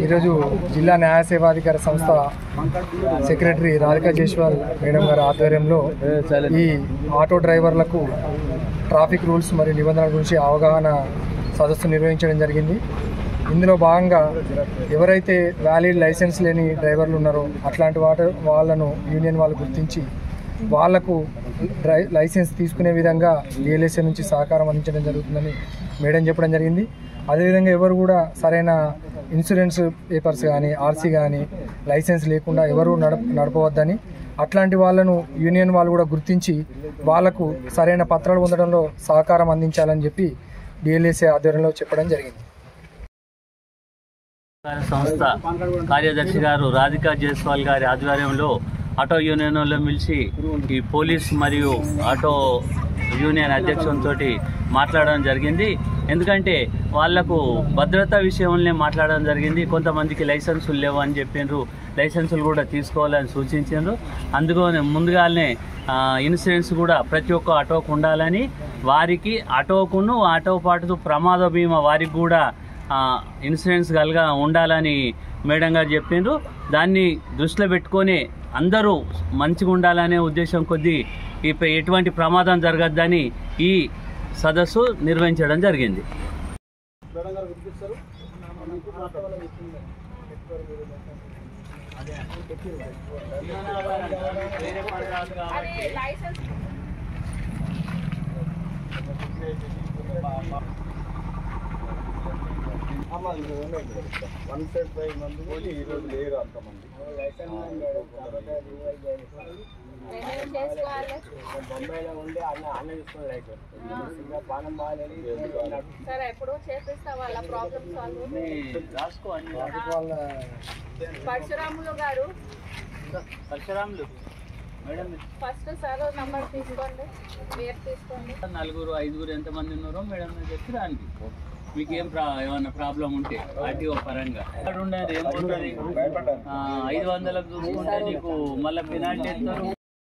ఈరోజు జిల్లా న్యాయ సేవాధికార సంస్థ సెక్రటరీ రాధికా జైస్వాల్ మేడం గారి ఆధ్వర్యంలో ఈ ఆటో డ్రైవర్లకు ట్రాఫిక్ రూల్స్ మరియు నిబంధనల గురించి అవగాహన సదస్సు నిర్వహించడం జరిగింది. ఇందులో భాగంగా ఎవరైతే వ్యాలిడ్ లైసెన్స్ లేని డ్రైవర్లు ఉన్నారో అట్లాంటి వాళ్ళను యూనియన్ వాళ్ళు గుర్తించి వాళ్లకు లైసెన్స్ తీసుకునే విధంగా డిఎల్ఎస్ఏ నుంచి సహకారం అందించడం జరుగుతుందని మేడం చెప్పడం జరిగింది. అదేవిధంగా ఎవరు కూడా సరైన ఇన్సూరెన్స్ పేపర్స్ కానీ ఆర్సీ కానీ లైసెన్స్ లేకుండా ఎవరు నడపవద్దని, అట్లాంటి వాళ్ళను యూనియన్ వాళ్ళు కూడా గుర్తించి వాళ్లకు సరైన పత్రాలు పొందడంలో సహకారం అందించాలని చెప్పి డిఎల్ఎస్ఏ ఆధ్వర్యంలో చెప్పడం జరిగింది. సంస్థ కార్యదర్శి గారు రాధికా జైస్వాల్ గారి ఆధ్వర్యంలో ఆటో యూనియన్లో పిలిచి ఈ పోలీస్ మరియు ఆటో యూనియన్ అధ్యక్షునితో మాట్లాడడం జరిగింది. ఎందుకంటే వాళ్లకు భద్రతా విషయంలోనే మాట్లాడడం జరిగింది. కొంతమందికి లైసెన్సులు లేవు అని చెప్పిండ్రు, లైసెన్సులు కూడా తీసుకోవాలని సూచించారు. అందుకని ముందుగానే ఇన్సూరెన్స్ కూడా ప్రతి ఒక్క ఆటోకు ఉండాలని, వారికి ఆటోకును ఆటో పాటు ప్రమాద బీమా వారికి కూడా ఇన్సూరెన్స్ ఉండాలని మేడం గారు చెప్పిండ్రు. దాన్ని దృష్టిలో పెట్టుకొని అందరూ మంచిగా ఉండాలనే ఉద్దేశం కొద్దీ ఎటువంటి ప్రమాదం జరగద్దని ఈ సదస్సు నిర్వహించడం జరిగింది. పరశురాములు గారు మేడం ఫస్ట్ సార్ నంబర్ తీసుకోండి, పేరు తీసుకోండి. 4-5 ఎంతమంది ఉన్నారో మేడం చెప్పి దానికి మీకు ఏమన్నా ప్రాబ్లం ఉంటే ఆర్టీఓ పరంగా ఉండేది ఏముంటుంది 500లకు చూసుకుంటే నీకు మళ్ళీ పెనాల్టీ ఎత్తారు.